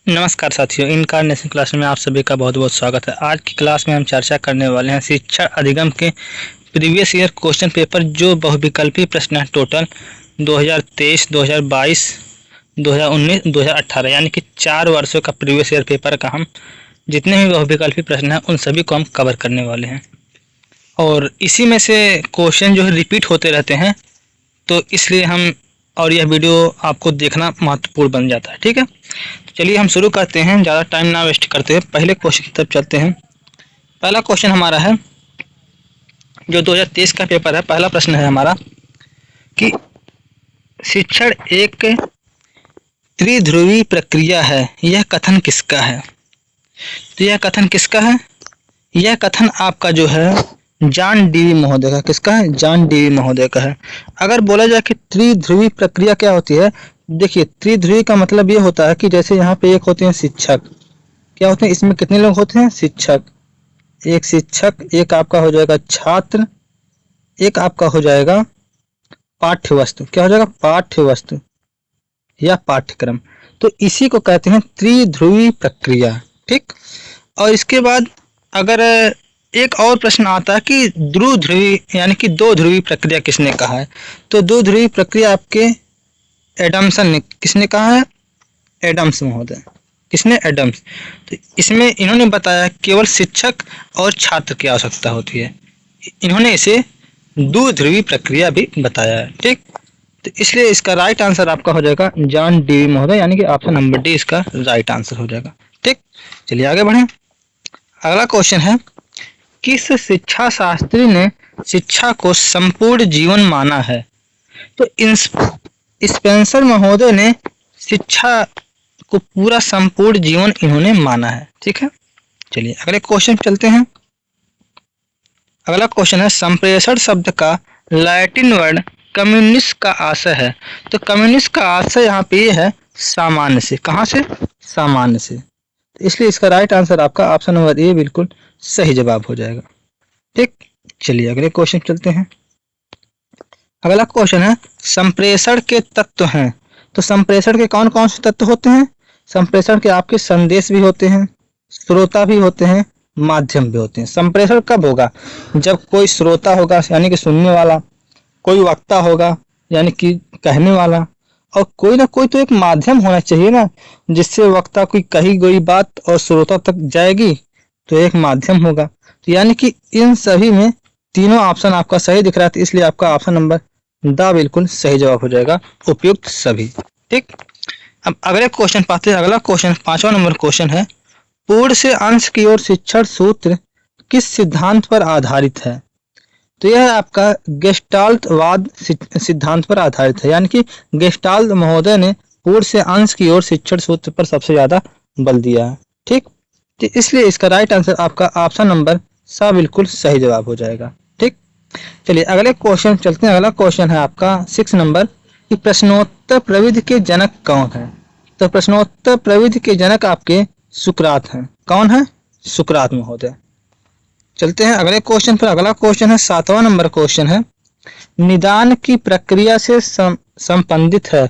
नमस्कार साथियों, incarnation class में आप सभी का बहुत बहुत स्वागत है। आज की क्लास में हम चर्चा करने वाले हैं शिक्षा अधिगम के प्रीवियस ईयर क्वेश्चन पेपर जो बहुविकल्पी प्रश्न है टोटल 2023, 2022, 2019, 2018 यानी कि 4 वर्षों का प्रीवियस ईयर पेपर का हम जितने भी बहुविकल्पी प्रश्न हैं उन सभी को हम कवर करने वाले हैं। और इसी में से क्वेश्चन जो है रिपीट होते रहते हैं, तो इसलिए हम और यह वीडियो आपको देखना महत्वपूर्ण बन जाता है। ठीक है, तो चलिए हम शुरू करते हैं, ज़्यादा टाइम ना वेस्ट करते हैं, पहले क्वेश्चन की तरफ चलते हैं। पहला क्वेश्चन हमारा है जो 2023 का पेपर है। पहला प्रश्न है हमारा कि शिक्षण एक त्रिध्रुवी प्रक्रिया है, यह कथन किसका है? तो यह कथन किसका है? यह कथन आपका जो है जॉन डीवी महोदय का। किसका है? जॉन डीवी महोदय का है। अगर बोला जाए कि त्रिध्रुवी प्रक्रिया क्या होती है, देखिए त्रिध्रुवी का मतलब ये होता है कि जैसे यहाँ पे एक होते हैं शिक्षक, क्या होते हैं इसमें कितने लोग होते हैं? शिक्षक, एक शिक्षक, एक आपका हो जाएगा छात्र, एक आपका हो जाएगा पाठ्य वस्तु। क्या हो जाएगा? पाठ्य वस्तु या पाठ्यक्रम। तो इसी को कहते हैं त्रिध्रुवी प्रक्रिया। ठीक, और इसके बाद अगर एक और प्रश्न आता है कि द्विध्रुवी यानी कि 2 ध्रुवी प्रक्रिया किसने कहा है? तो 2 ध्रुवी प्रक्रिया आपके एडम्सन ने किसने कहा है? एडम्स महोदय। किसने? एडम्स। तो इसमें इन्होंने बताया केवल शिक्षक और छात्र की आवश्यकता होती है। इन्होंने इसे द्विध्रुवी प्रक्रिया भी बताया है। ठीक, तो इसलिए इसका राइट आंसर आपका हो जाएगा जॉन डीवी महोदय, यानी कि ऑप्शन नंबर डी इसका राइट आंसर हो जाएगा। ठीक, चलिए आगे बढ़ें। अगला क्वेश्चन है, किस शिक्षा शास्त्री ने शिक्षा को संपूर्ण जीवन माना है? तो स्पेंसर महोदय ने शिक्षा को पूरा संपूर्ण जीवन इन्होंने माना है। ठीक है, चलिए अगले क्वेश्चन चलते हैं। अगला क्वेश्चन है, संप्रेषण शब्द का लैटिन वर्ड कम्युनिस का आशय है। तो कम्युनिस का आशय यहाँ पे ये है सामान्य से। कहाँ से? सामान्य से। तो इसलिए इसका राइट आंसर आपका ऑप्शन नंबर ए बिल्कुल सही जवाब हो जाएगा। ठीक, चलिए अगले क्वेश्चन चलते हैं। अगला क्वेश्चन है, संप्रेषण के तत्व हैं। तो संप्रेषण के कौन कौन से तत्व होते हैं? संप्रेषण के आपके संदेश भी होते हैं, श्रोता भी होते हैं, माध्यम भी होते हैं। संप्रेषण कब होगा? जब कोई श्रोता होगा यानी कि सुनने वाला, कोई वक्ता होगा यानी कि कहने वाला, और कोई ना कोई तो एक माध्यम होना चाहिए ना, जिससे वक्ता की कही गई बात और श्रोता तक जाएगी, तो एक माध्यम होगा। तो यानी कि इन सभी में तीनों ऑप्शन आपका सही दिख रहा है, तो इसलिए आपका ऑप्शन नंबर द बिल्कुल सही जवाब हो जाएगा, उपयुक्त सभी। ठीक, अब अगले क्वेश्चन पाते हैं। अगला क्वेश्चन 5वां नंबर क्वेश्चन है, पूर्ण से अंश की ओर शिक्षण सूत्र किस सिद्धांत पर आधारित है? तो यह आपका गेस्टाल्टवाद सिद्धांत पर आधारित है, यानी कि गेस्टाल्ट महोदय ने पूर्ण से अंश की ओर शिक्षण सूत्र पर सबसे ज्यादा बल दिया है। ठीक, तो इसलिए इसका राइट आंसर आपका ऑप्शन नंबर सा बिल्कुल सही जवाब हो जाएगा। ठीक, चलिए अगले क्वेश्चन चलते हैं। अगला क्वेश्चन है आपका 6 नंबर कि प्रश्नोत्तर प्रविधि के जनक कौन है? तो प्रश्नोत्तर प्रविधि के जनक आपके सुकरात हैं। कौन है? सुकरात महोदय। चलते हैं अगले क्वेश्चन पर। अगला क्वेश्चन है 7वां नंबर क्वेश्चन है, निदान की प्रक्रिया से संबंधित है।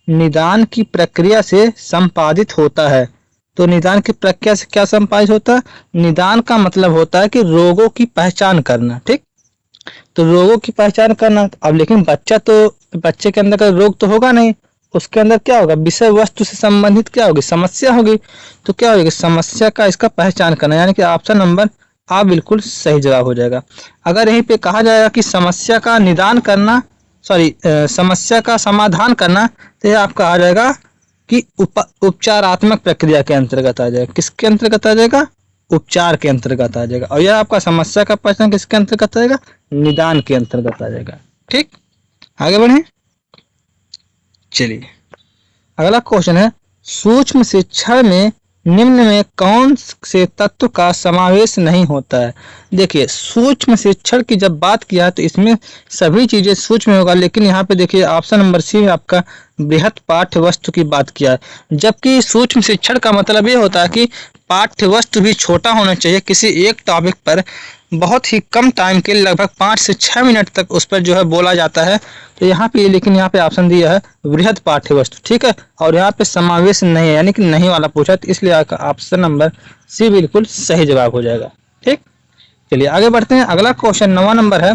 निदान की प्रक्रिया से संपादित होता है। तो निदान की प्रक्रिया से क्या संपादित होता है? निदान का मतलब होता है कि रोगों की पहचान करना। ठीक, तो रोगों की पहचान करना। अब लेकिन बच्चे के अंदर का रोग तो होगा नहीं, उसके अंदर क्या होगा? विषय वस्तु से संबंधित क्या होगी? समस्या होगी। तो क्या होगी? समस्या का इसका पहचान करना, यानी कि ऑप्शन नंबर आ बिल्कुल सही जवाब हो जाएगा। अगर यहीं पे कहा जाएगा कि समस्या का निदान करना, समस्या का समाधान करना, तो यह आपका आ जाएगा कि उपचारात्मक प्रक्रिया के अंतर्गत आ जाएगा। किसके अंतर्गत आ जाएगा? उपचार के अंतर्गत आ जाएगा। और यह आपका समस्या का पहचान किसके अंतर्गत आएगा? निदान के अंतर्गत आ जाएगा। ठीक, आगे बढ़े। चलिए अगला क्वेश्चन है, सूक्ष्म शिक्षा में निम्न में कौन से तत्व का समावेश नहीं होता है? देखिए सूक्ष्म शिक्षण की जब बात किया तो इसमें सभी चीजें सूक्ष्म होगा, लेकिन यहाँ पे देखिए ऑप्शन नंबर सी में आपका बृहत पाठ्य वस्तु की बात किया है, जबकि सूक्ष्म शिक्षण का मतलब ये होता है कि पाठ्य वस्तु भी छोटा होना चाहिए, किसी एक टॉपिक पर बहुत ही कम टाइम के लिए लगभग 5 से 6 मिनट तक उस पर जो है बोला जाता है। तो यहाँ पे लेकिन यहाँ पे ऑप्शन दिया है बृहत पाठ्य वस्तु, ठीक है, और यहाँ पे समावेश नहीं है यानी कि नहीं वाला पूछा, तो इसलिए आपका ऑप्शन नंबर सी बिल्कुल सही जवाब हो जाएगा। ठीक, चलिए आगे बढ़ते हैं। अगला क्वेश्चन 9वां नंबर है,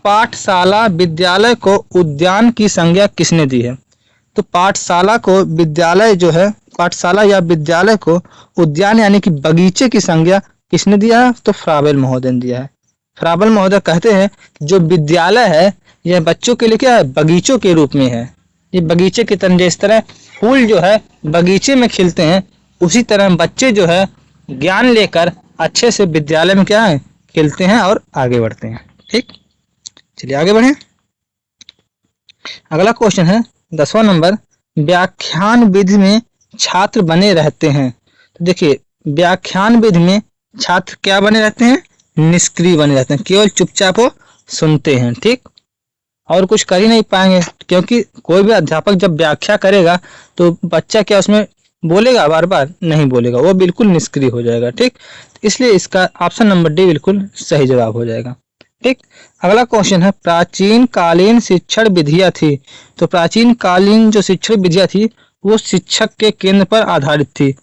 पाठशाला विद्यालय को उद्यान की संज्ञा किसने दी है? तो पाठशाला को विद्यालय जो है, पाठशाला या विद्यालय को उद्यान यानी कि बगीचे की संज्ञा किसने दिया है? तो फ्राबेल महोदय ने दिया है। फ्राबेल महोदय कहते हैं जो विद्यालय है यह बच्चों के लिए क्या है? बगीचों के रूप में है। ये बगीचे की तरह, जिस तरह फूल जो है बगीचे में खिलते हैं, उसी तरह बच्चे जो है ज्ञान लेकर अच्छे से विद्यालय में क्या है? खिलते हैं और आगे बढ़ते हैं। ठीक, चलिए आगे बढ़ें। अगला क्वेश्चन है 10वां नंबर, व्याख्यान विधि में छात्र बने रहते हैं। तो देखिए व्याख्यान विधि में छात्र क्या बने रहते हैं? निष्क्रिय बने रहते हैं, केवल चुपचाप वो सुनते हैं। ठीक, और कुछ कर ही नहीं पाएंगे, क्योंकि कोई भी अध्यापक जब व्याख्या करेगा तो बच्चा क्या उसमें बोलेगा? बार बार नहीं बोलेगा, वो बिल्कुल निष्क्रिय हो जाएगा। ठीक, इसलिए इसका ऑप्शन नंबर डी बिल्कुल सही जवाब हो जाएगा। ठीक, अगला क्वेश्चन है, प्राचीन कालीन शिक्षण विधियां थी। तो प्राचीन कालीन जो शिक्षण विधियां थी वो शिक्षक के केंद्र पर आधारित थी।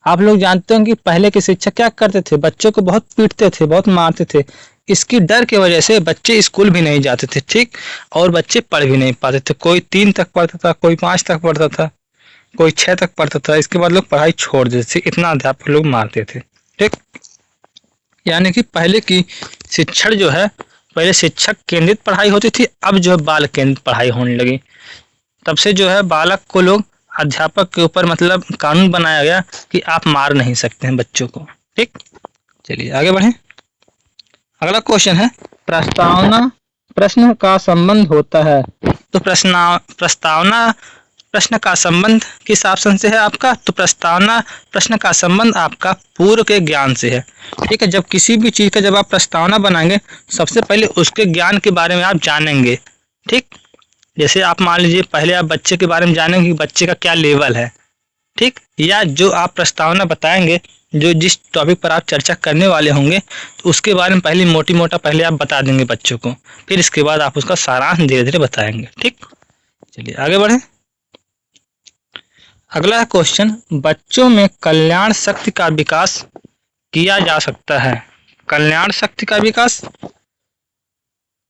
आप लोग जानते हैं कि पहले के शिक्षक क्या करते थे? बच्चों को बहुत पीटते थे, बहुत मारते थे। इसकी डर की वजह से बच्चे स्कूल भी नहीं जाते थे। ठीक, और बच्चे पढ़ भी नहीं पाते थे। कोई 3 तक पढ़ता था, कोई 5 तक पढ़ता था, कोई 6 तक पढ़ता था। इसके बाद लोग पढ़ाई छोड़ देते थे, इतना अध्यापक लोग मारते थे। ठीक, यानी कि पहले की शिक्षण जो है, पहले शिक्षक केंद्रित पढ़ाई होती थी, अब जो है बाल केंद्रित पढ़ाई होने लगी। तब से जो है बालक को लोग अध्यापक के ऊपर मतलब कानून बनाया गया कि आप मार नहीं सकते हैं बच्चों को। ठीक, चलिए आगे बढ़ें। अगला क्वेश्चन है, प्रस्तावना प्रश्न का संबंध होता है। तो प्रस्तावना प्रश्न का संबंध किस ऑप्शन से है आपका? तो प्रस्तावना प्रश्न का संबंध आपका पूर्व के ज्ञान से है। ठीक है, जब किसी भी चीज का जब आप प्रस्तावना बनाएंगे, सबसे पहले उसके ज्ञान के बारे में आप जानेंगे। ठीक, जैसे आप मान लीजिए पहले आप बच्चे के बारे में जानेंगे कि बच्चे का क्या लेवल है। ठीक, या जो आप प्रस्तावना बताएंगे, जो जिस टॉपिक पर आप चर्चा करने वाले होंगे, तो उसके बारे में पहले मोटी मोटा पहले आप बता देंगे बच्चों को, फिर इसके बाद आप उसका सारांश धीरे धीरे बताएंगे। ठीक, चलिए आगे बढ़े। अगला क्वेश्चन, बच्चों में कल्याण शक्ति का विकास किया जा सकता है। कल्याण शक्ति का विकास,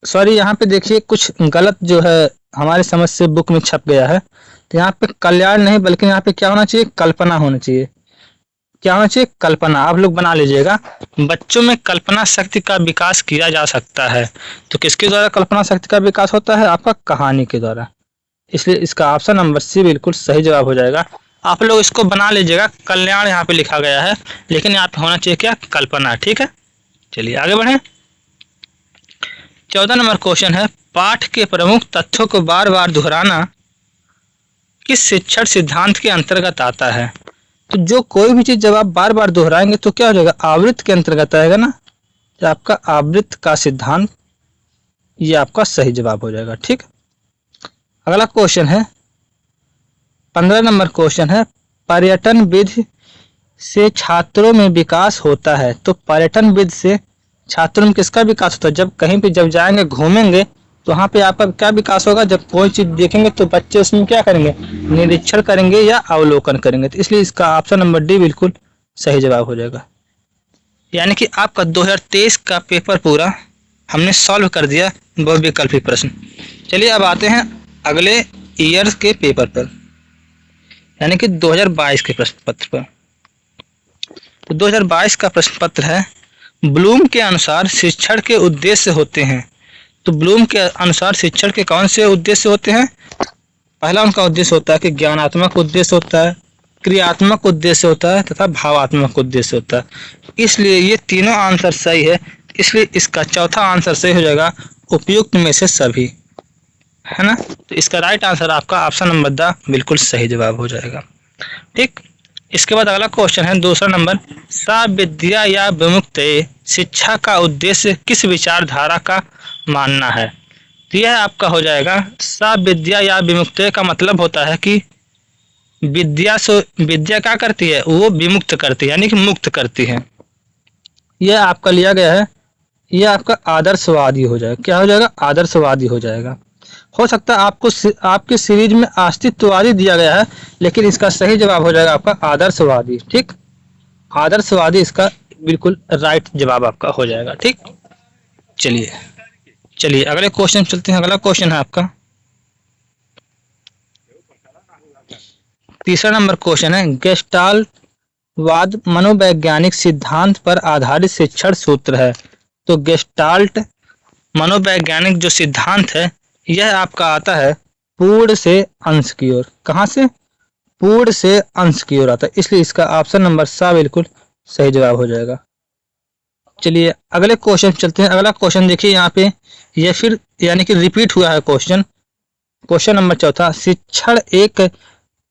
सॉरी यहाँ पे देखिए कुछ गलत जो है हमारे समझ से बुक में छप गया है। तो यहाँ पे कल्याण नहीं बल्कि यहाँ पे क्या होना चाहिए? कल्पना होना चाहिए। क्या होना चाहिए? कल्पना। आप लोग बना लीजिएगा, बच्चों में कल्पना शक्ति का विकास किया जा सकता है। तो किसके द्वारा कल्पना शक्ति का विकास होता है? आपका कहानी के द्वारा। इसलिए इसका ऑप्शन नंबर सी बिल्कुल सही जवाब हो जाएगा। आप लोग इसको बना लीजिएगा, कल्याण यहाँ पे लिखा गया है, लेकिन यहाँ पे होना चाहिए क्या? कल्पना। ठीक है, चलिए आगे बढ़े। 14 नंबर क्वेश्चन है, पाठ के प्रमुख तथ्यों को बार बार दोहराना किस शिक्षण सिद्धांत के अंतर्गत आता है? तो जो कोई भी चीज जब आप बार बार दोहराएंगे तो क्या हो जाएगा? आवृत्ति के अंतर्गत आएगा ना, तो आपका आवृत्ति का सिद्धांत, ये आपका सही जवाब हो जाएगा। ठीक, अगला क्वेश्चन है 15 नंबर क्वेश्चन है, पर्यटन विधि से छात्रों में विकास होता है। तो पर्यटन विधि से छात्रों में किसका विकास होता है? जब कहीं पे जब जाएंगे घूमेंगे तो वहाँ पे आपका क्या विकास होगा? जब कोई चीज देखेंगे तो बच्चे उसमें क्या करेंगे? निरीक्षण करेंगे या अवलोकन करेंगे। तो इसलिए इसका ऑप्शन नंबर डी बिल्कुल सही जवाब हो जाएगा। यानी कि आपका 2023 का पेपर पूरा हमने सॉल्व कर दिया बहुविकल्पी प्रश्न। चलिए अब आते हैं अगले ईयर के पेपर पर, यानी कि 2022 के प्रश्न पत्र पर। तो 2022 का प्रश्न पत्र है, ब्लूम के अनुसार शिक्षण के उद्देश्य होते हैं। तो ब्लूम के अनुसार शिक्षण के कौन से उद्देश्य होते हैं? पहला उनका उद्देश्य होता है कि ज्ञानात्मक उद्देश्य होता है, क्रियात्मक उद्देश्य होता है तथा भावात्मक उद्देश्य होता है। इसलिए ये तीनों आंसर सही है, इसलिए इसका चौथा आंसर सही हो जाएगा, उपयुक्त में से सभी, है ना। तो इसका राइट आंसर आपका ऑप्शन नंबर द बिल्कुल सही जवाब हो जाएगा। ठीक, इसके बाद अगला क्वेश्चन है दूसरा नंबर, साविद्या या विमुक्त शिक्षा का उद्देश्य किस विचारधारा का मानना है? तो यह आपका हो जाएगा सा विद्या या विमुक्त का मतलब होता है कि विद्या क्या करती है, वो विमुक्त करती है यानी कि मुक्त करती है। यह आपका लिया गया है, यह आपका आदर्शवादी हो जाएगा। क्या हो जाएगा, आदर्शवादी हो जाएगा। हो सकता है आपको आपकी सीरीज में अस्तित्ववादी दिया गया है, लेकिन इसका सही जवाब हो जाएगा आपका आदर्शवादी। ठीक, आदर्शवादी इसका बिल्कुल राइट जवाब आपका हो जाएगा। ठीक, चलिए चलिए अगले क्वेश्चन चलते हैं। अगला क्वेश्चन है आपका तीसरा नंबर क्वेश्चन है, गेस्टाल्ट वाद मनोवैज्ञानिक सिद्धांत पर आधारित शिक्षण सूत्र है। तो गेस्टाल्ट मनोवैज्ञानिक जो सिद्धांत है यह आपका आता है पूर्ण से अंश की ओर। कहाँ से, पूर्ण से अंश की ओर आता है, इसलिए इसका ऑप्शन नंबर सा बिल्कुल सही जवाब हो जाएगा। चलिए अगले क्वेश्चन चलते हैं। अगला क्वेश्चन देखिए यहाँ पे, यह फिर यानी कि रिपीट हुआ है क्वेश्चन। क्वेश्चन नंबर चौथा, शिक्षण एक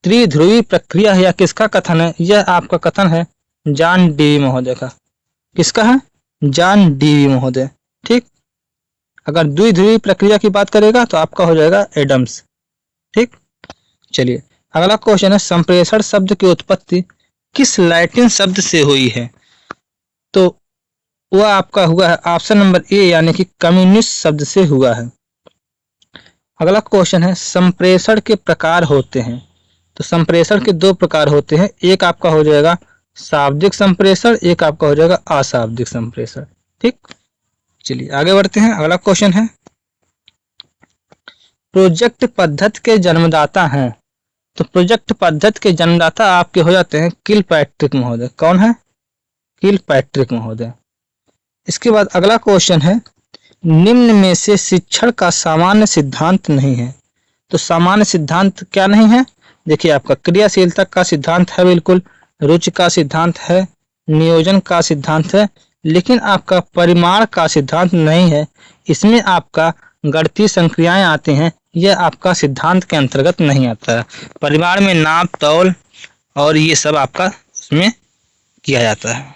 त्रिध्रुवी प्रक्रिया है, या किसका कथन है? यह आपका कथन है जॉन डीवी महोदय का। किसका है? जॉन डीवी महोदय। ठीक, अगर द्विध्रुवी प्रक्रिया की बात करेगा तो आपका हो जाएगा एडम्स। ठीक, चलिए अगला क्वेश्चन है, संप्रेषण शब्द की उत्पत्ति किस लैटिन शब्द से हुई है? तो वह आपका हुआ है ऑप्शन नंबर ए यानी कि कम्युनिस्ट शब्द से हुआ है। अगला क्वेश्चन है, संप्रेषण के प्रकार होते हैं। तो संप्रेषण के दो प्रकार होते हैं, एक आपका हो जाएगा शाब्दिक संप्रेषण, एक आपका हो जाएगा अशाब्दिक संप्रेषण। ठीक, चलिए आगे बढ़ते हैं। अगला क्वेश्चन है, प्रोजेक्ट पद्धति के जन्मदाता हैं। तो प्रोजेक्ट पद्धति के जन्मदाता आपके हो जाते हैं किलपैट्रिक महोदय। कौन है? किलपैट्रिक महोदय। इसके बाद अगला क्वेश्चन है, निम्न में से शिक्षण का सामान्य सिद्धांत नहीं है। तो सामान्य सिद्धांत क्या नहीं है? देखिए आपका क्रियाशीलता का सिद्धांत है, बिल्कुल रुचि का सिद्धांत है, नियोजन का सिद्धांत है, लेकिन आपका परिमाण का सिद्धांत नहीं है। इसमें आपका गणितीय संक्रियाएं आती हैं, यह आपका सिद्धांत के अंतर्गत नहीं आता है। परिमाण में नाप तौल और ये सब आपका उसमें किया जाता है।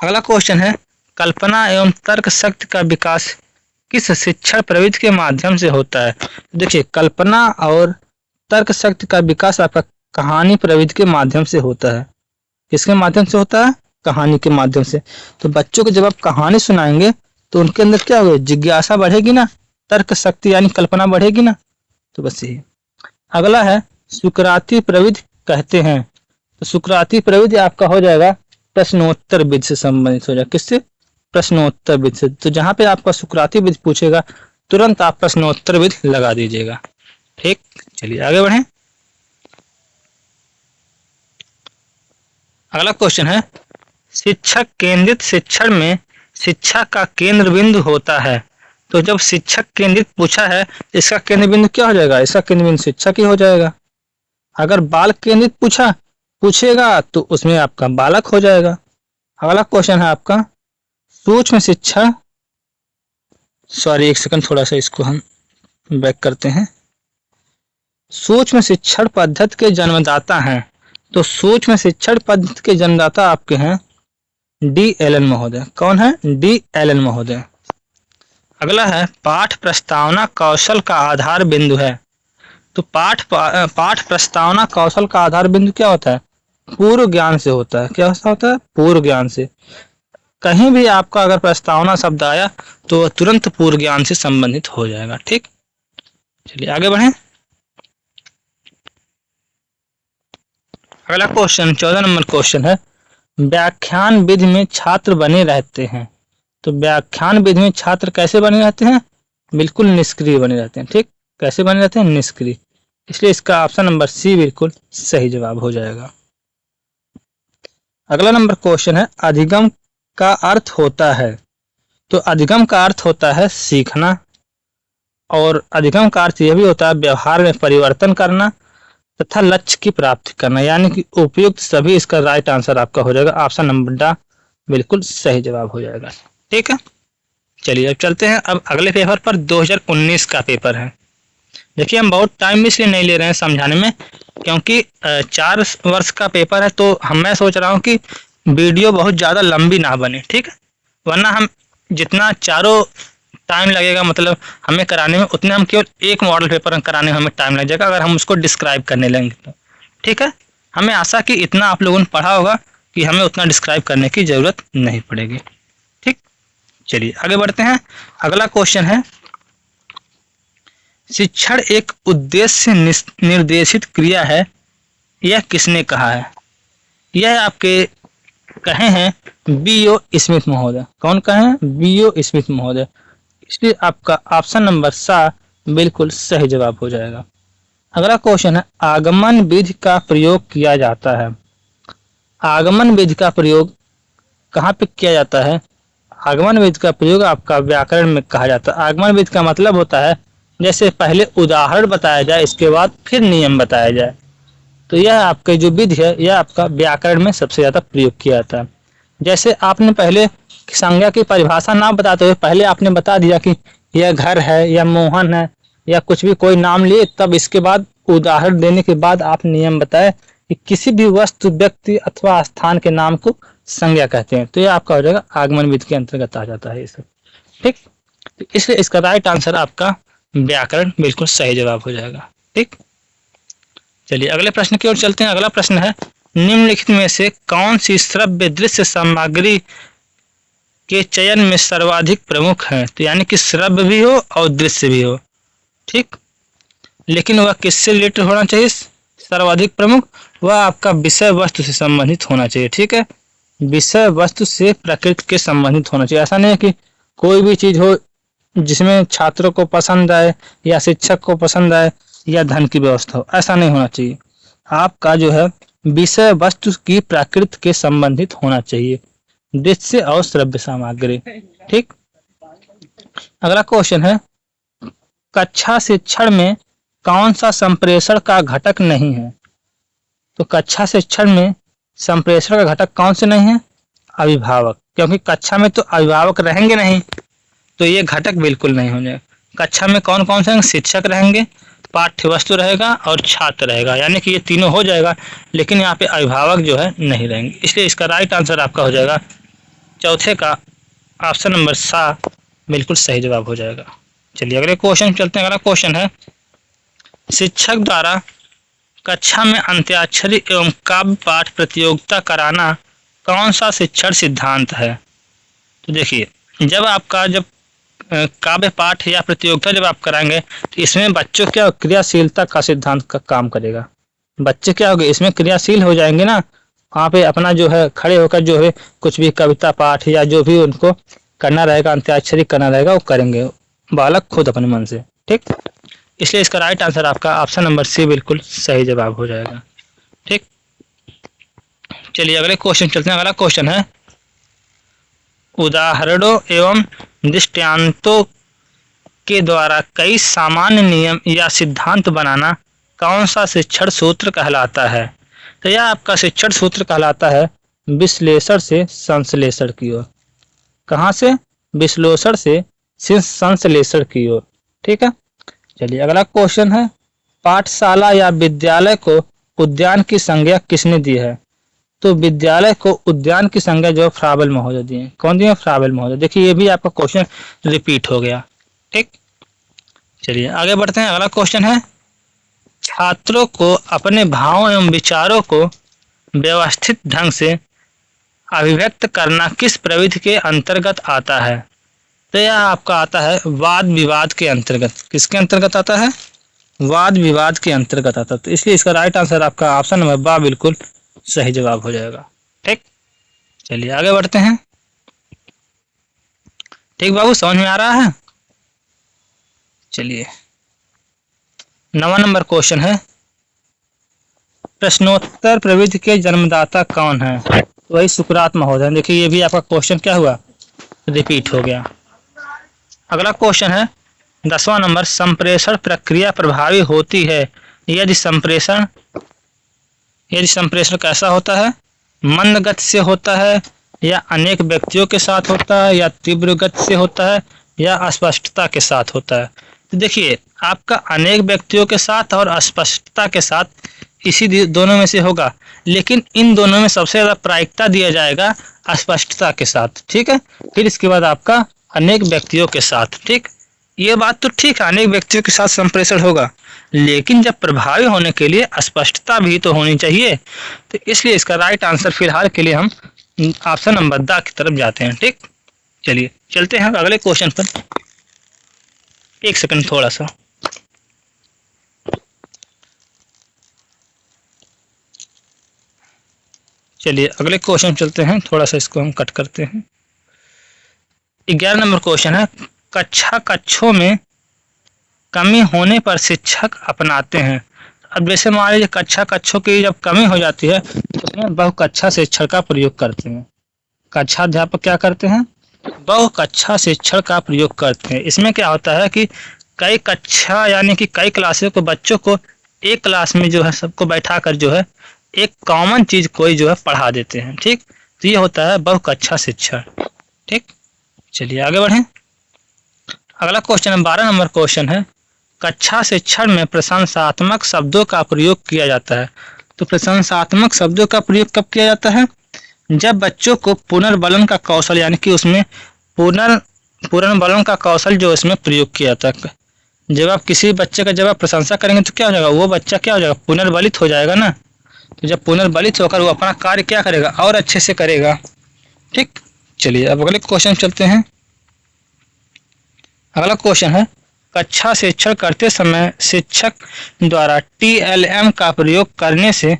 अगला क्वेश्चन है, कल्पना एवं तर्क शक्ति का विकास किस शिक्षण प्रवृत्ति के माध्यम से होता है? देखिए कल्पना और तर्क शक्ति का विकास आपका कहानी प्रवृत्ति के माध्यम से होता है। किसके माध्यम से होता है? कहानी के माध्यम से। तो बच्चों को जब आप कहानी सुनाएंगे तो उनके अंदर क्या होगा, जिज्ञासा बढ़ेगी ना, तर्क शक्ति यानी कल्पना बढ़ेगी ना। तो बस यही। अगला है, सुकराती प्रवृत्ति कहते हैं। तो सुकराती प्रवृत्ति आपका हो जाएगा प्रश्नोत्तर विधि से संबंधित हो जाएगा। किससे? प्रश्नोत्तर विधि से। तो जहां पे आपका सुकराती विधि पूछेगा तुरंत आप प्रश्नोत्तर विधि लगा दीजिएगा। ठीक, चलिए आगे बढ़ें। अगला क्वेश्चन है, शिक्षक केंद्रित शिक्षण में शिक्षा का केंद्र बिंदु होता है। तो जब शिक्षक केंद्रित पूछा है, इसका केंद्र बिंदु क्या हो जाएगा? इसका केंद्र बिंदु शिक्षक ही हो जाएगा। अगर बाल केंद्रित पूछेगा तो उसमें आपका बालक हो जाएगा। अगला क्वेश्चन है आपका, सूक्ष्म शिक्षा, सॉरी एक सेकंड, थोड़ा सा इसको हम बैक करते हैं। सूक्ष्म शिक्षण पद्धति के जन्मदाता हैं। तो सूक्ष्म शिक्षण पद्धति के जन्मदाता आपके हैं डी एलन महोदय। कौन है? डी एलन महोदय। अगला है, पाठ प्रस्तावना कौशल का आधार बिंदु है। तो पाठ प्रस्तावना कौशल का आधार बिंदु क्या होता है? पूर्व ज्ञान से होता है। क्या होता है? पूर्व ज्ञान से। कहीं भी आपका अगर प्रस्तावना शब्द आया तो तुरंत पूर्व ज्ञान से संबंधित हो जाएगा। ठीक, चलिए आगे बढ़ें। अगला क्वेश्चन 14 नंबर क्वेश्चन है, व्याख्यान विधि में छात्र बने रहते हैं। तो व्याख्यान विधि में छात्र कैसे बने रहते हैं? बिल्कुल निष्क्रिय बने रहते हैं। ठीक, कैसे बने रहते हैं? निष्क्रिय। इसलिए इसका ऑप्शन नंबर सी बिल्कुल सही जवाब हो जाएगा। अगला नंबर क्वेश्चन है, अधिगम का अर्थ होता है। तो अधिगम का अर्थ होता है सीखना, और अधिगम का अर्थ यह भी होता है व्यवहार में परिवर्तन करना तथा लक्ष्य की प्राप्ति करना, यानी कि उपयुक्त सभी। इसका राइट आंसर आपका हो जाएगा ऑप्शन नंबर ड बिल्कुल सही जवाब हो जाएगा। ठीक है, चलिए अब चलते हैं अब अगले पेपर पर। 2019 का पेपर है। देखिए हम बहुत टाइम इसलिए नहीं ले रहे हैं समझाने में, क्योंकि 4 वर्ष का पेपर है, तो मैं सोच रहा हूँ कि वीडियो बहुत ज़्यादा लंबी ना बने। ठीक है, वरना हम जितना चारों टाइम लगेगा, मतलब हमें कराने में उतने, हम केवल एक मॉडल पेपर कराने में हमें टाइम लग जाएगा अगर हम उसको डिस्क्राइब करने लगेंगे तो। ठीक है, हमें आशा कि इतना आप लोगों ने पढ़ा होगा कि हमें उतना डिस्क्राइब करने की ज़रूरत नहीं पड़ेगी। ठीक, चलिए आगे बढ़ते हैं। अगला क्वेश्चन है, शिक्षण एक उद्देश्य निर्देशित क्रिया है, यह किसने कहा है? यह आपके कहे हैं B.O. स्मिथ महोदय। कौन कहे हैं? B.O. स्मिथ महोदय। इसलिए आपका ऑप्शन नंबर सा बिल्कुल सही जवाब हो जाएगा। अगला क्वेश्चन है, आगमन विधि का प्रयोग किया जाता है। आगमन विधि का प्रयोग कहाँ पे किया जाता है? आगमन विधि का प्रयोग आपका व्याकरण में कहा जाता है। आगमन विधि का मतलब होता है जैसे पहले उदाहरण बताया जाए, इसके बाद फिर नियम बताया जाए। तो यह आपके जो विधि है यह आपका व्याकरण में सबसे ज़्यादा प्रयोग किया जाता है। जैसे आपने पहले संज्ञा की परिभाषा ना बताते हुए पहले आपने बता दिया कि यह घर है या मोहन है या कुछ भी कोई नाम लिए, तब इसके बाद उदाहरण देने के बाद आप नियम बताए कि किसी भी वस्तु, व्यक्ति अथवा स्थान के नाम को संज्ञा कहते हैं। तो यह आपका हो जाएगा आगमन विधि के अंतर्गत आ जाता है ये सब। ठीक, तो इसलिए इसका राइट आंसर आपका व्याकरण बिल्कुल सही जवाब हो जाएगा। ठीक, चलिए अगले प्रश्न की ओर चलते हैं। अगला प्रश्न है, निम्नलिखित में से कौन सी श्रव्य दृश्य सामग्री के चयन में सर्वाधिक प्रमुख है? तो यानी कि श्रव्य भी हो और दृश्य भी हो। ठीक, लेकिन वह किससे रिलेटेड होना चाहिए? सर्वाधिक प्रमुख वह आपका विषय वस्तु से संबंधित होना चाहिए। ठीक है, विषय वस्तु से प्रकृति के संबंधित होना चाहिए। ऐसा नहीं है कि कोई भी चीज हो जिसमें छात्रों को पसंद आए या शिक्षक को पसंद आए या धन की व्यवस्था हो, ऐसा नहीं होना चाहिए। आपका जो है विषय वस्तु की प्रकृति के संबंधित होना चाहिए, दृश्य और श्रव्य सामग्री। ठीक, अगला क्वेश्चन है, कक्षा शिक्षण में कौन सा संप्रेषण का घटक नहीं है? तो कक्षा शिक्षण में संप्रेषण का घटक कौन से नहीं है? अभिभावक, क्योंकि कक्षा में तो अभिभावक रहेंगे नहीं, तो ये घटक बिल्कुल नहीं होंगे। कक्षा में कौन कौन से? शिक्षक रहेंगे, पाठ्य वस्तु रहेगा और छात्र रहेगा, यानी कि ये तीनों हो जाएगा, लेकिन यहाँ पे अभिभावक जो है नहीं रहेंगे। इसलिए इसका राइट आंसर आपका हो जाएगा चौथे का ऑप्शन नंबर सा बिल्कुल सही जवाब हो जाएगा। चलिए अगले क्वेश्चन चलते हैं। अगला क्वेश्चन है, शिक्षक द्वारा कक्षा में अंत्याक्षरी एवं काव्य पाठ प्रतियोगिता कराना कौन सा शिक्षण सिद्धांत है? तो देखिए, जब काव्य पाठ या प्रतियोगिता जब आप कराएंगे तो इसमें बच्चों क्या क्रियाशीलता का सिद्धांत का काम करेगा। बच्चे क्या होंगे, इसमें क्रियाशील हो जाएंगे ना, वहाँ पे अपना जो है खड़े होकर जो है कुछ भी कविता पाठ या जो भी उनको करना रहेगा, अंत्याक्षरी करना रहेगा, वो करेंगे बालक खुद अपने मन से। ठीक, इसलिए इसका राइट आंसर आपका ऑप्शन नंबर सी बिल्कुल सही जवाब हो जाएगा। ठीक, चलिए अगले क्वेश्चन चलते हैं। अगला क्वेश्चन है, उदाहरणों एवं दृष्टांतों के द्वारा कई सामान्य नियम या सिद्धांत बनाना कौन सा शिक्षण सूत्र कहलाता है? तो यह आपका शिक्षण सूत्र कहलाता है विश्लेषण से संश्लेषण की ओर। कहाँ से? विश्लेषण से संश्लेषण की ओर। ठीक है, चलिए अगला क्वेश्चन है, पाठशाला या विद्यालय को उद्यान की संज्ञा किसने दी है? तो विद्यालय को उद्यान की संज्ञा जो फ्राबल महोदय दिए। कौन दिए? फ्राबल महोदय। देखिए ये भी आपका क्वेश्चन रिपीट हो गया। ठीक, चलिए आगे बढ़ते हैं। अगला क्वेश्चन है, छात्रों को अपने भावों एवं विचारों को व्यवस्थित ढंग से अभिव्यक्त करना किस प्रविधि के अंतर्गत आता है? तो यह आपका आता है वाद विवाद के अंतर्गत। किसके अंतर्गत आता है? वाद विवाद के अंतर्गत आता है। तो इसलिए इसका राइट आंसर आपका ऑप्शन नंबर बा बिल्कुल सही जवाब हो जाएगा। ठीक, चलिए आगे बढ़ते हैं। ठीक बाबू, समझ में आ रहा है? चलिए 9वां नंबर क्वेश्चन है, प्रश्नोत्तर प्रविधि के जन्मदाता कौन है? तो वही सुकरात महोदय। देखिए ये भी आपका क्वेश्चन क्या हुआ? रिपीट हो गया। अगला क्वेश्चन है 10वां नंबर, संप्रेषण प्रक्रिया प्रभावी होती है यदि संप्रेषण कैसा होता है? मंद गति से होता है या अनेक व्यक्तियों के साथ होता है या तीव्र गति से होता है या अस्पष्टता के साथ होता है? तो देखिए आपका अनेक व्यक्तियों के साथ और अस्पष्टता के साथ इसी दोनों में से होगा, लेकिन इन दोनों में सबसे ज़्यादा प्रायिकता दिया जाएगा अस्पष्टता के साथ। ठीक है, फिर इसके बाद आपका अनेक व्यक्तियों के साथ। ठीक, ये बात तो ठीक है, अनेक व्यक्तियों के साथ संप्रेषण होगा, लेकिन जब प्रभावी होने के लिए स्पष्टता भी तो होनी चाहिए। तो इसलिए इसका राइट आंसर फिलहाल के लिए हम ऑप्शन नंबर द की तरफ जाते हैं। ठीक, चलिए चलते हैं अगले क्वेश्चन पर। एक सेकंड थोड़ा सा। चलिए अगले क्वेश्चन चलते हैं, थोड़ा सा इसको हम कट करते हैं। 11 नंबर क्वेश्चन है, कक्षों में कमी होने पर शिक्षक अपनाते हैं। अब जैसे मान लीजिए कक्षों की जब कमी हो जाती है तो उसमें बहुकक्षा शिक्षण का प्रयोग करते हैं। कक्षाध्यापक क्या करते हैं? बहुकक्षा शिक्षण का प्रयोग करते हैं। इसमें क्या होता है कि कई कक्षा यानी कि कई क्लासों को बच्चों को एक क्लास में जो है सबको बैठा कर जो है एक कॉमन चीज कोई जो है पढ़ा देते हैं। ठीक, तो ये होता है बहुकक्षा शिक्षण। ठीक, चलिए आगे बढ़ें। अगला क्वेश्चन 12 नंबर क्वेश्चन है, कक्षा शिक्षण में प्रशंसात्मक शब्दों का प्रयोग किया जाता है। तो प्रशंसात्मक शब्दों का प्रयोग कब किया जाता है? जब बच्चों को पुनर्बलन का कौशल यानी कि उसमें पुनर्बलन का कौशल जो इसमें प्रयोग किया जाता है। जब आप किसी बच्चे का जब आप प्रशंसा करेंगे तो क्या हो जाएगा, वो बच्चा क्या हो जाएगा, पुनर्बलित हो जाएगा ना। तो जब पुनर्बलित होकर वो अपना कार्य क्या करेगा, और अच्छे से करेगा। ठीक, चलिए अब अगले क्वेश्चन चलते हैं। अगला क्वेश्चन है, कक्षा शिक्षण करते समय शिक्षक द्वारा TLM का प्रयोग करने से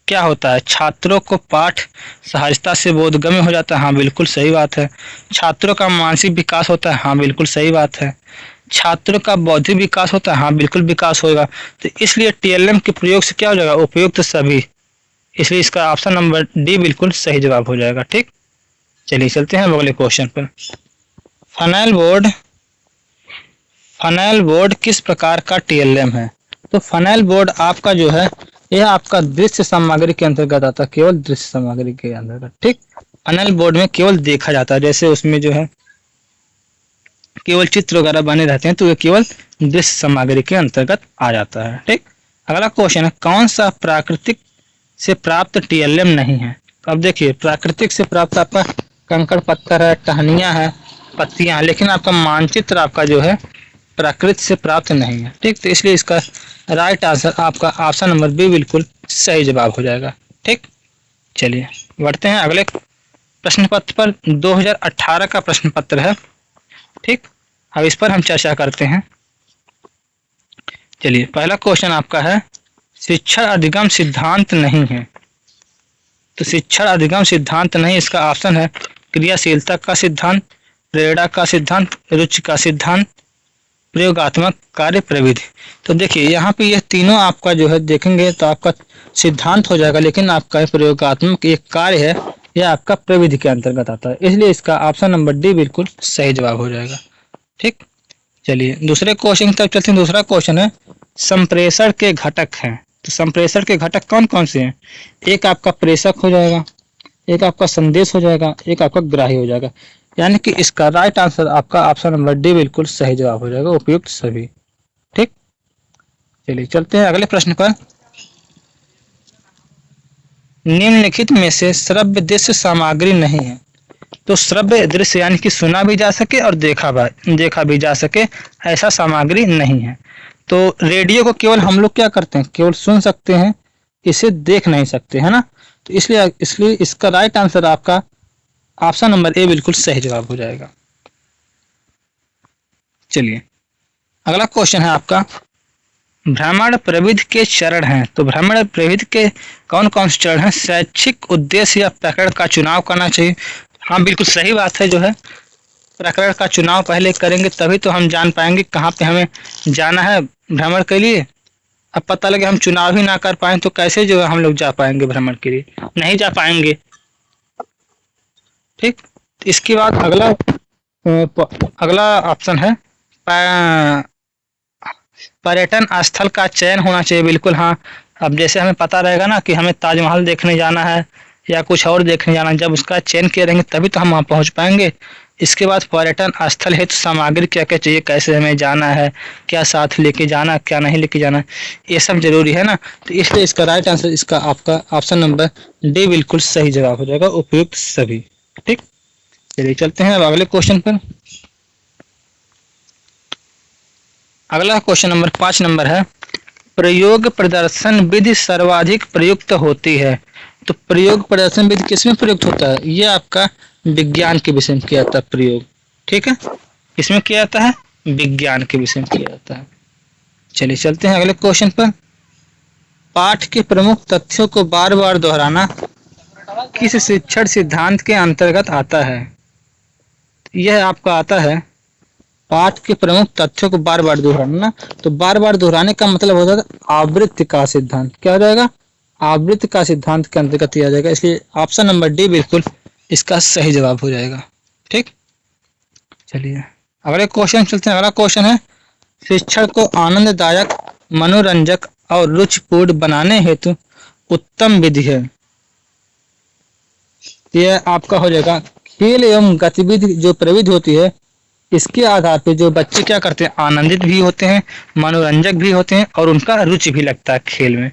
क्या होता है? छात्रों को पाठ सहजता से बोधगम्य हो जाता है। हाँ बिल्कुल सही बात है। छात्रों का मानसिक विकास होता है। हाँ बिल्कुल सही बात है। छात्रों का बौद्धिक विकास होता है। हाँ बिल्कुल विकास होगा। तो इसलिए TLM के प्रयोग से क्या हो जाएगा, उपयुक्त सभी। इसलिए इसका ऑप्शन नंबर डी बिल्कुल सही जवाब हो जाएगा। ठीक, चलिए चलते हैं अगले क्वेश्चन पर। फनेल बोर्ड किस प्रकार का TLM है? तो फनेल बोर्ड आपका जो है यह आपका दृश्य सामग्री के अंतर्गत आता है, केवल दृश्य सामग्री के अंतर्गत। ठीक, फनेल बोर्ड में केवल देखा जाता है, जैसे उसमें जो है केवल चित्र वगैरह बने रहते हैं, तो ये केवल दृश्य सामग्री के अंतर्गत आ जाता है। ठीक, अगला क्वेश्चन है, कौन सा प्राकृतिक से प्राप्त TLM नहीं है? अब देखिए प्राकृतिक से प्राप्त आपका कंकड़ पत्थर है, टहनियाँ है, पत्तियां, लेकिन आपका मानचित्र आपका जो है प्राकृत से प्राप्त नहीं है। ठीक, तो इसलिए इसका राइट आंसर आपका ऑप्शन नंबर बी बिल्कुल सही जवाब हो जाएगा। ठीक, चलिए बढ़ते हैं अगले प्रश्न पत्र पर। 2018 का प्रश्न पत्र है। ठीक, अब इस पर हम चर्चा करते हैं। चलिए पहला क्वेश्चन आपका है, शिक्षण अधिगम सिद्धांत नहीं है। तो शिक्षण अधिगम सिद्धांत नहीं, इसका ऑप्शन है क्रियाशीलता का सिद्धांत, प्रेरणा का सिद्धांत, रुचि का सिद्धांत, प्रयोगात्मक कार्य प्रविधि। तो देखिए यहाँ पे ये तीनों आपका जो है देखेंगे तो आपका सिद्धांत हो जाएगा, लेकिन आपका प्रयोगात्मक एक कार्य है, यह आपका प्रविधि के अंतर्गत आता है। इसलिए इसका ऑप्शन नंबर डी बिल्कुल सही जवाब हो जाएगा। ठीक, चलिए दूसरे क्वेश्चन की तरफ चलते हैं। दूसरा क्वेश्चन है, संप्रेषण के घटक हैं। तो संप्रेषण के घटक कौन कौन से हैं? एक आपका प्रेषक हो जाएगा, एक आपका संदेश हो जाएगा, एक आपका ग्राही हो जाएगा। यानी कि इसका राइट आंसर आपका ऑप्शन नंबर डी बिल्कुल सही जवाब हो जाएगा, उपयुक्त सभी। ठीक, चलिए चलते हैं अगले प्रश्न पर। निम्नलिखित में से श्रव्य दृश्य सामग्री नहीं है। तो श्रव्य दृश्य यानी कि सुना भी जा सके और देखा भी जा सके, ऐसा सामग्री नहीं है। तो रेडियो को केवल हम लोग क्या करते हैं, केवल सुन सकते हैं, इसे देख नहीं सकते, है ना। तो इसलिए इसका राइट आंसर आपका ऑप्शन नंबर ए बिल्कुल सही जवाब हो जाएगा। चलिए अगला क्वेश्चन है आपका, भ्रमण प्रविधि के चरण हैं। तो भ्रमण प्रविधि के कौन कौन से चरण हैं? शैक्षिक उद्देश्य या प्रकरण का चुनाव करना चाहिए। हाँ बिल्कुल सही बात है, जो है प्रकरण का चुनाव पहले करेंगे तभी तो हम जान पाएंगे कहाँ पे हमें जाना है भ्रमण के लिए। अब पता लगे हम चुनाव ही ना कर पाए तो कैसे जो है हम लोग जा पाएंगे भ्रमण के लिए, नहीं जा पाएंगे। ठीक, इसके बाद अगला ऑप्शन है पर्यटन स्थल का चयन होना चाहिए। बिल्कुल हाँ, अब जैसे हमें पता रहेगा ना कि हमें ताजमहल देखने जाना है या कुछ और देखने जाना है, जब उसका चयन किए रहेंगे तभी तो हम वहाँ पहुँच पाएंगे। इसके बाद पर्यटन स्थल है तो सामग्री क्या क्या चाहिए, कैसे हमें जाना है, क्या साथ लेके जाना, क्या नहीं लेके जाना, ये सब जरूरी है ना। तो इसलिए इसका राइट आंसर इसका आपका ऑप्शन नंबर डी बिल्कुल सही जवाब हो जाएगा, उपयुक्त सभी। ठीक, चलिए चलते हैं अब अगले क्वेश्चन पर। अगला क्वेश्चन नंबर 5 नंबर है, प्रयोग प्रदर्शन विधि सर्वाधिक प्रयुक्त होती है। तो प्रयोग प्रदर्शन विधि किसमें प्रयुक्त होता है? ये आपका विज्ञान के विषय में किया जाता है प्रयोग। ठीक है, इसमें किया जाता है विज्ञान के विषय में किया जाता है। चलिए चलते हैं अगले क्वेश्चन पर। पाठ के प्रमुख तथ्यों को बार बार दोहराना किस शिक्षण सिद्धांत के अंतर्गत आता है? यह आपका आता है पाठ के प्रमुख तथ्यों को बार बार दोहराना। तो बार बार दोहराने का मतलब होता है आवृत्ति का सिद्धांत। क्या हो जाएगा? आवृत्ति का सिद्धांत के अंतर्गत किया जाएगा। इसलिए ऑप्शन नंबर डी बिल्कुल इसका सही जवाब हो जाएगा। ठीक, चलिए अगले क्वेश्चन चलते हैं। अगला क्वेश्चन है, शिक्षण को आनंददायक, मनोरंजक और रुचिपूर्ण बनाने हेतु उत्तम विधि है। यह आपका हो जाएगा खेल एवं गतिविधि जो प्रविधि होती है, इसके आधार पे जो बच्चे क्या करते हैं, आनंदित भी होते हैं, मनोरंजक भी होते हैं और उनका रुचि भी लगता है खेल में।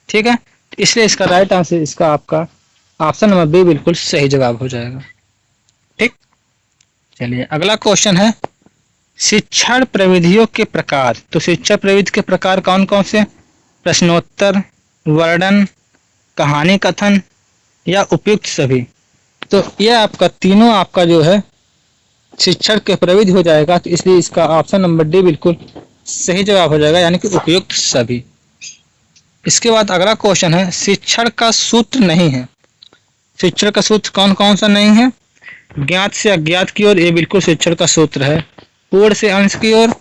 ठीक है, इसलिए इसका राइट आंसर इसका आपका ऑप्शन नंबर बी बिल्कुल सही जवाब हो जाएगा। ठीक, चलिए अगला क्वेश्चन है, शिक्षण प्रविधियों के प्रकार। तो शिक्षण प्रविधि के प्रकार कौन कौन से? प्रश्नोत्तर, वर्णन, कहानी कथन या उपयुक्त सभी। तो यह आपका तीनों आपका जो है शिक्षण के प्रविधि हो जाएगा। तो इसलिए इसका ऑप्शन नंबर डी बिल्कुल सही जवाब हो जाएगा, यानी कि उपयुक्त सभी। इसके बाद अगला क्वेश्चन है, शिक्षण का सूत्र नहीं है। शिक्षण का सूत्र कौन कौन सा नहीं है? ज्ञात से अज्ञात की ओर, ये बिल्कुल शिक्षण का सूत्र है। पूर्ण से अंश की ओर,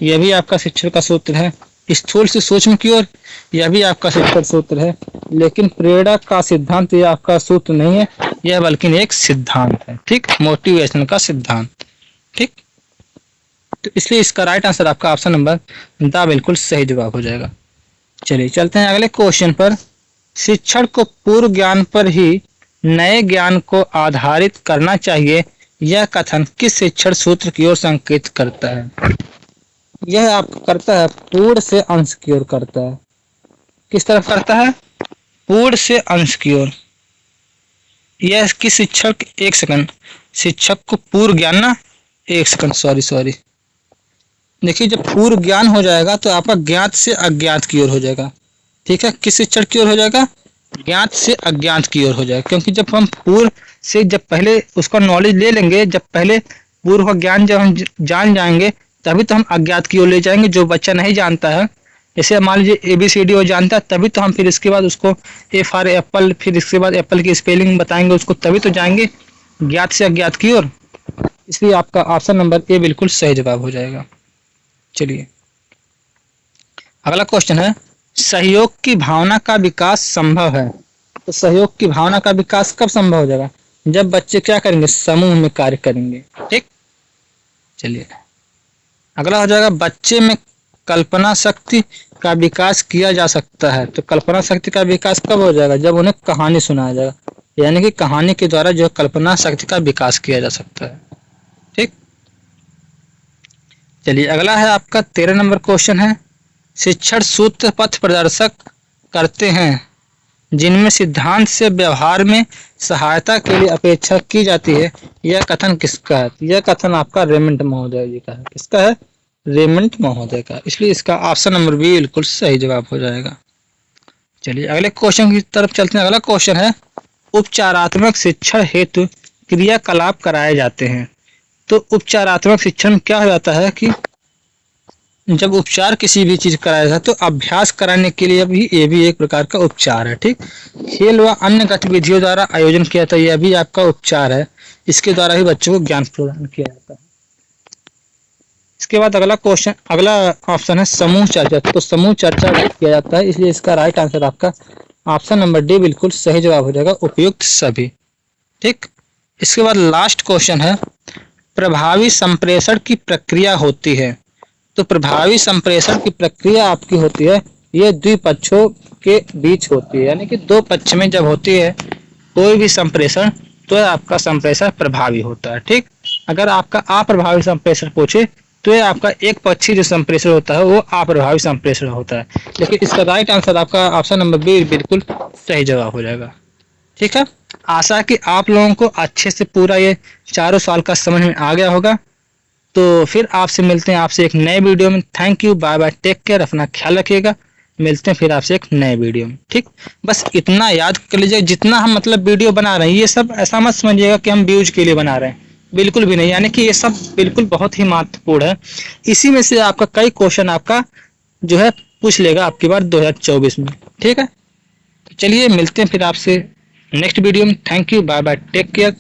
यह भी आपका शिक्षण का सूत्र है। स्थूल से सूक्ष्म की ओर, यह भी आपका शिक्षण सूत्र है। लेकिन प्रेरणा का सिद्धांत यह आपका सूत्र नहीं है, यह बल्कि एक सिद्धांत है। ठीक, मोटिवेशन का सिद्धांत। ठीक, तो इसलिए इसका राइट आंसर आपका ऑप्शन नंबर द बिल्कुल सही जवाब हो जाएगा। चलिए चलते हैं अगले क्वेश्चन पर। शिक्षण को पूर्व ज्ञान पर ही नए ज्ञान को आधारित करना चाहिए, यह कथन किस शिक्षण सूत्र की ओर संकेत करता है? यह आपका करता है पूर्ण से अंश की ओर करता है। किस तरफ करता है? पूर्ण से अंश की ओर। यह किस शिक्षक, एक सेकंड, शिक्षक को पूर्व ज्ञान ना, एक सेकंड, सॉरी। देखिए जब पूर्व ज्ञान हो जाएगा तो आपका ज्ञात से अज्ञात की ओर हो जाएगा। ठीक है, किस शिक्षण की ओर हो जाएगा? ज्ञात से अज्ञात की ओर हो जाएगा। क्योंकि जब हम पूर्व से जब पहले उसका नॉलेज ले लेंगे, जब पहले पूर्व का ज्ञान जब हम जान जाएंगे तभी तो हम अज्ञात की ओर ले जाएंगे। जो बच्चा नहीं जानता है, जैसे मान लीजिए ABCD वो जानता है, तभी तो हम फिर इसके बाद उसको A फॉर एप्पल, फिर इसके बाद एप्पल की स्पेलिंग बताएंगे उसको, तभी तो जाएंगे ज्ञात से अज्ञात की ओर। इसलिए आपका ऑप्शन नंबर ए बिल्कुल सही जवाब हो जाएगा। चलिए अगला क्वेश्चन है, सहयोग की भावना का विकास संभव है। तो सहयोग की भावना का विकास कब संभव हो जाएगा? जब बच्चे क्या करेंगे? समूह में कार्य करेंगे। ठीक, चलिए अगला हो जाएगा, बच्चे में कल्पना शक्ति का विकास किया जा सकता है। तो कल्पना शक्ति का विकास कब हो जाएगा? जब उन्हें कहानी सुनाया जाएगा, यानी कि कहानी के द्वारा जो कल्पना शक्ति का विकास किया जा सकता है। ठीक, चलिए अगला है आपका 13 नंबर क्वेश्चन है, शिक्षण सूत्र पथ प्रदर्शक करते हैं जिनमें सिद्धांत से व्यवहार में सहायता के लिए अपेक्षा की जाती है, यह कथन किसका है? यह कथन आपका रेमंड महोदय जी का है। किसका है? रेमंड महोदय का। इसलिए इसका ऑप्शन नंबर बी बिल्कुल सही जवाब हो जाएगा। चलिए अगले क्वेश्चन की तरफ चलते हैं। अगला क्वेश्चन है, उपचारात्मक शिक्षण हेतु क्रियाकलाप कराए जाते हैं। तो उपचारात्मक शिक्षण क्या हो जाता है कि जब उपचार किसी भी चीज कराया जाए तो अभ्यास कराने के लिए भी ये भी एक प्रकार का उपचार है। ठीक, खेल व अन्य गतिविधियों द्वारा आयोजन किया जाता है, यह भी आपका उपचार है। इसके द्वारा ही बच्चों को ज्ञान प्रदान किया जाता है। इसके बाद अगला क्वेश्चन, अगला ऑप्शन है समूह चर्चा। तो समूह चर्चा किया जाता है, इसलिए इसका राइट आंसर आपका ऑप्शन नंबर डी बिल्कुल सही जवाब हो जाएगा, उपयुक्त सभी। ठीक, इसके बाद लास्ट क्वेश्चन है, प्रभावी संप्रेषण की प्रक्रिया होती है। तो प्रभावी संप्रेषण की प्रक्रिया आपकी होती है, ये द्विपक्षों के बीच होती है, यानी कि दो पक्ष में जब होती है कोई भी संप्रेषण तो आपका संप्रेषण प्रभावी होता है। ठीक, अगर आपका अप्रभावी संप्रेषण पूछे तो ये आपका एक पक्षी जो संप्रेषण होता है वो अप्रभावी संप्रेषण होता है। लेकिन इसका राइट आंसर आपका ऑप्शन नंबर बी बिल्कुल सही जवाब हो जाएगा। ठीक है, आशा है कि आप लोगों को अच्छे से पूरा ये चारों साल का समझ में आ गया होगा। तो फिर आपसे मिलते हैं आपसे एक नए वीडियो में। Thank you, bye bye, take care, अपना ख्याल रखिएगा। मिलते हैं फिर आपसे एक नए वीडियो में, ठीक। बस इतना याद कर लीजिए, जितना हम मतलब वीडियो बना रहे हैं ये सब ऐसा मत समझिएगा कि हम व्यूज के लिए बना रहे हैं, बिल्कुल भी नहीं। यानी कि ये सब बिल्कुल बहुत ही महत्वपूर्ण है। इसी में से आपका कई क्वेश्चन आपका जो है पूछ लेगा आपकी बार 2024 में, ठीक है। तो चलिए मिलते हैं फिर आपसे नेक्स्ट वीडियो में। Thank you, bye bye, take care.